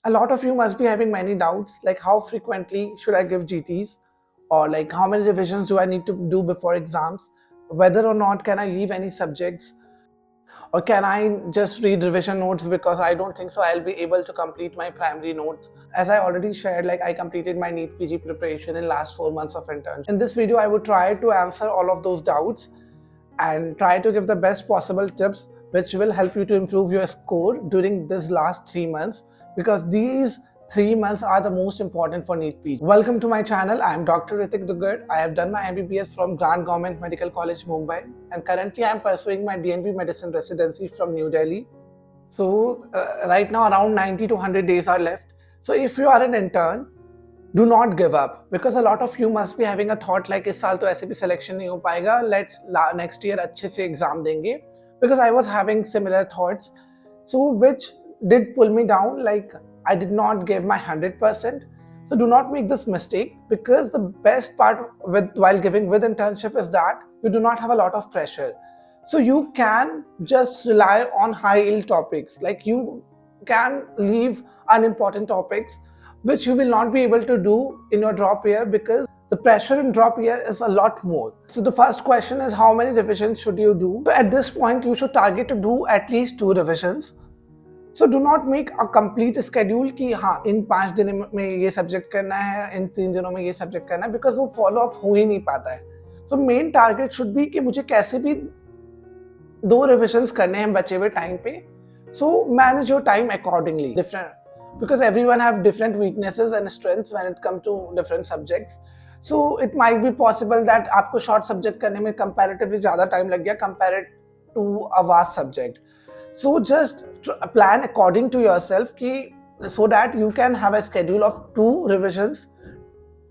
A lot of you must be having many doubts, like how frequently should I give GTs, or like how many revisions do I need to do before exams, whether or not can I leave any subjects, or can I just read revision notes, because I don't think so I'll be able to complete my primary notes. As I already shared, like I completed my NEET PG preparation in last 4 months of internship. In this video, I would try to answer all of those doubts and try to give the best possible tips which will help you to improve your score during this last 3 months, because these 3 months are the most important for NEET PG. Welcome to my channel. I am Dr. Ritik Dugar. I have done my MBBS from Grand Government Medical College, Mumbai, and currently I am pursuing my DNB Medicine residency from New Delhi. So right now around 90 to 100 days are left. So if you are an intern, do not give up, because a lot of you must be having a thought like इस साल तो ऐसे भी selection नहीं हो पाएगा, let's next year अच्छे से exam देंगे, because I was having similar thoughts, so which did pull me down. Like I did not give my 100%. So do not make this mistake, because the best part while giving with internship is that you do not have a lot of pressure. So you can just rely on high yield topics, like you can leave unimportant topics which you will not be able to do in your drop year, because the pressure in drop year is a lot more. So the first question is, how many revisions should you do? So at this point, you should target to do at least 2 revisions. So do not make a complete schedule कि हाँ इन 5 दिन में ये subject करना है, इन 3 दिनों में ये सब्जेक्ट करना है, because वो फॉलो अप हो ही नहीं पाता है. So main target should be कि मुझे कैसे भी 2 रिविजन्स करने हैं बचे हुए टाइम पे. So manage your time accordingly. Different, because everyone have different weaknesses and strengths when it comes to different subjects. So it might be possible that आपको short subject करने में comparatively ज़्यादा time लग गया compared to a vast subject. So just plan according to yourself कि so that you can have a schedule of 2 revisions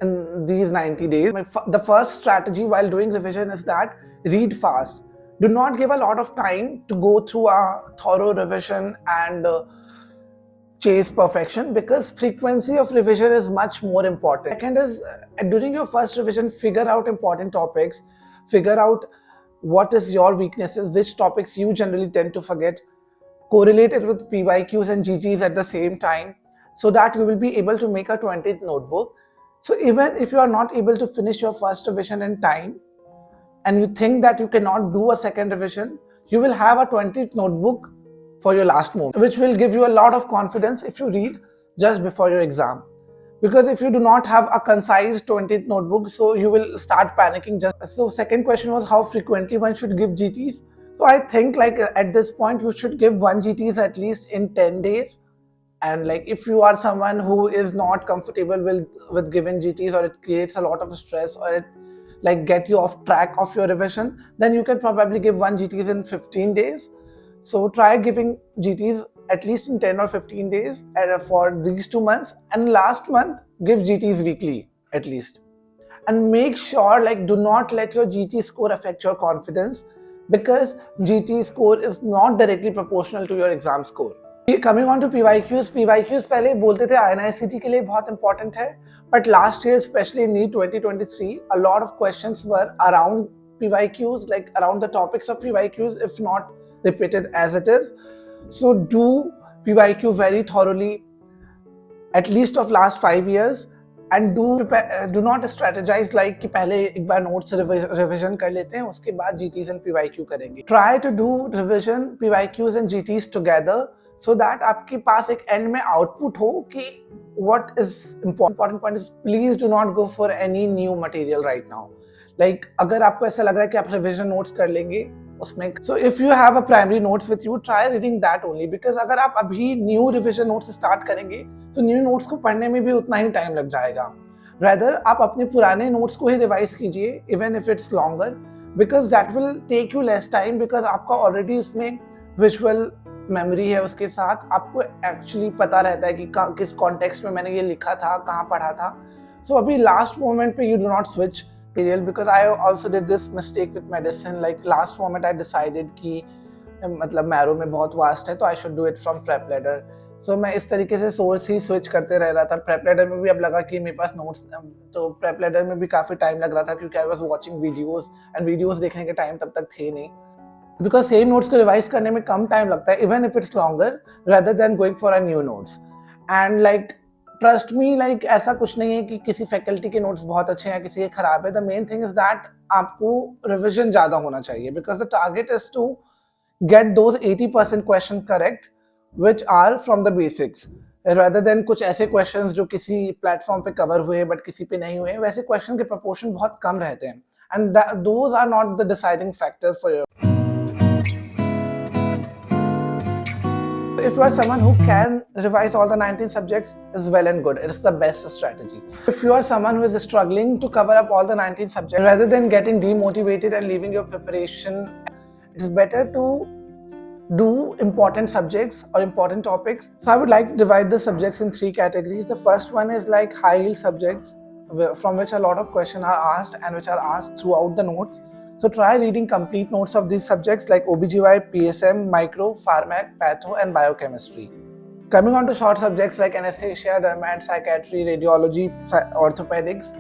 in these 90 days. The first strategy while doing revision is that read fast. Do not give a lot of time to go through a thorough revision and chase perfection, because frequency of revision is much more important. Second is, during your first revision, figure out important topics, figure out what is your weaknesses, which topics you generally tend to forget, correlate it with PYQs and GGs at the same time, so that you will be able to make a 20th notebook. So even if you are not able to finish your first revision in time, and you think that you cannot do a second revision, you will have a 20th notebook for your last moment, which will give you a lot of confidence if you read just before your exam. Because if you do not have a concise 20th notebook, so you will start panicking. So second question was how frequently one should give GTs. So I think like at this point you should give 1 GTs at least in 10 days. And like if you are someone who is not comfortable with giving GTs, or it creates a lot of stress, or it like get you off track of your revision, then you can probably give 1 GTs in 15 days. So try giving GTs at least in 10 or 15 days for these 2 months, and last month give GTs weekly at least. And make sure like do not let your GT score affect your confidence, because GT score is not directly proportional to your exam score. Coming on to PYQs, पहले बोलते थे INICT के लिए बहुत important है, but last year, especially in NEET 2023, a lot of questions were around PYQs, like around the topics of PYQs, if not repeated as it is. So do PYQ very thoroughly, at least of last 5 years, and do not strategize like कि पहले एक बार notes revision कर लेते हैं, उसके बाद GTs and PYQ करेंगे. Try to do revision, PYQs and GTs together, so that आपके पास एक end में output हो कि what is important point is, please do not go for any new material right now. Like अगर आपको ऐसा लग रहा है कि आप revision notes कर लेंगे उसमें, so if you have a primary notes with you, try reading that only, because अगर आप अभी new revision notes start करेंगे तो न्यू नोट्स को पढ़ने में भी उतना ही टाइम लग जाएगा. Rather आप अपने पुराने नोट्स को ही रिवाइज कीजिए, even if it's longer, because that will take you less time, because आपका ऑलरेडी उसमें विजुअल मेमोरी है, उसके साथ आपको एक्चुअली पता रहता है कि किस कॉन्टेक्स्ट में मैंने ये लिखा था, कहाँ पढ़ा था. सो अभी लास्ट मोमेंट पे you do not switch material, because I also did this mistake with medicine. Like last moment I decided कि मतलब मैरो में बहुत वास्ट है तो I should do it from prep ladder. So मैं इस तरीके से सोर्स ही स्विच करते रह रहा था. प्रेप लेडर में भी अब लगा कि मेरे पास नोट्स, तो प्रेप लेडर में भी काफ़ी टाइम लग रहा था, क्योंकि I was watching videos, and videos देखने के टाइम तब तक थे नहीं, बिकॉज सेम नोट्स को रिवाइज करने में कम टाइम लगता है, even if it's longer, rather than going for a new notes. And like trust me, like ऐसा कुछ नहीं है कि किसी फैकल्टी के नोट्स बहुत अच्छे हैं किसी के खराब है. The main thing is that आपको रिविजन ज्यादा होना चाहिए, because the target is to get those 80% questions correct which are from the basics, rather than कुछ ऐसे questions जो किसी प्लेटफॉर्म पे कवर हुए बट किसी पे नहीं हुए. वैसे क्वेश्चन के proportion बहुत कम रहते हैं, and those are not the deciding factors for your. If you are someone who can revise all the 19 subjects, is well and good. It's the best strategy. If you are someone who is struggling to cover up all the 19 subjects, rather than getting demotivated and leaving your preparation, it's better to do important subjects or important topics. So I would like to divide the subjects in 3 categories. The first one is like high yield subjects, from which a lot of questions are asked and which are asked throughout the notes. So try reading complete notes of these subjects like OBGY, PSM, Micro, Pharmac, Patho and Biochemistry. Coming on to short subjects like anesthesia, dermat, psychiatry, radiology, orthopedics,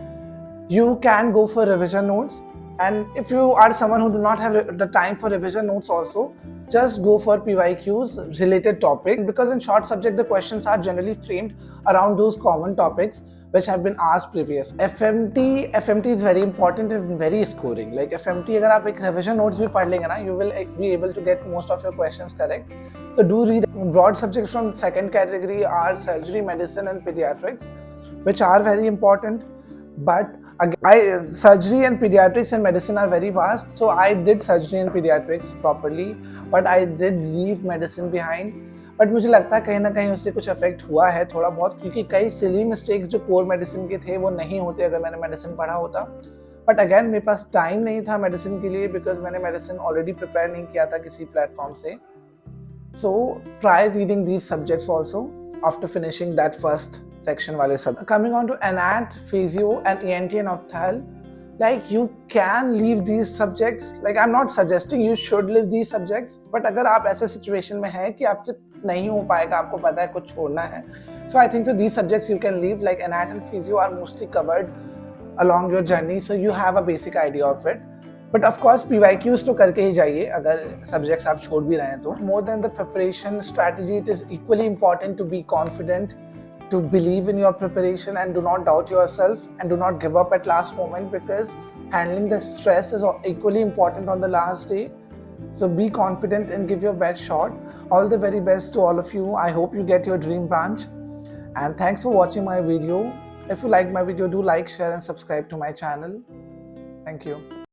you can go for revision notes. And if you are someone who do not have the time for revision notes also, just go for PYQs related topic, because in short subject the questions are generally framed around those common topics which have been asked previous. FMT is very important and very scoring. Like FMT अगर आप एक revision notes भी पढ़ लेंगे ना, you will be able to get most of your questions correct. So do read. Broad subjects from second category are surgery, medicine and pediatrics, which are very important. But surgery and pediatrics and medicine are very vast, so I did surgery and pediatrics properly, but I did leave medicine behind. But मुझे लगता है कहीं ना कहीं उससे कुछ affect हुआ है थोड़ा बहुत, क्योंकि कई सिली मिस्टेक्स जो कोर मेडिसिन के थे वो नहीं होते अगर मैंने मेडिसिन पढ़ा होता. बट अगेन मेरे पास टाइम नहीं था मेडिसिन के लिए, बिकॉज मैंने मेडिसिन ऑलरेडी प्रिपेयर नहीं किया था किसी प्लेटफॉर्म से. So try reading these subjects also after finishing that first section wale sub. Coming on to anat, physio and ENT and ophthal, like you can leave these subjects. Like I'm not suggesting you should leave these subjects, but अगर आप ऐसे situation में हैं कि आपसे नहीं हो पाएगा, आपको पता है कुछ छोड़ना है, so I think so these subjects you can leave. Like anat and physio are mostly covered along your journey, so you have a basic idea of it. But of course PYQs तो करके ही जाइए अगर subjects आप छोड़ भी रहे हैं तो. More than the preparation strategy, it is equally important to be confident, to believe in your preparation and do not doubt yourself and do not give up at last moment, because handling the stress is equally important on the last day. So be confident and give your best shot. All the very best to all of you. I hope you get your dream branch, and thanks for watching my video. If you like my video, do like, share and subscribe to my channel. Thank you.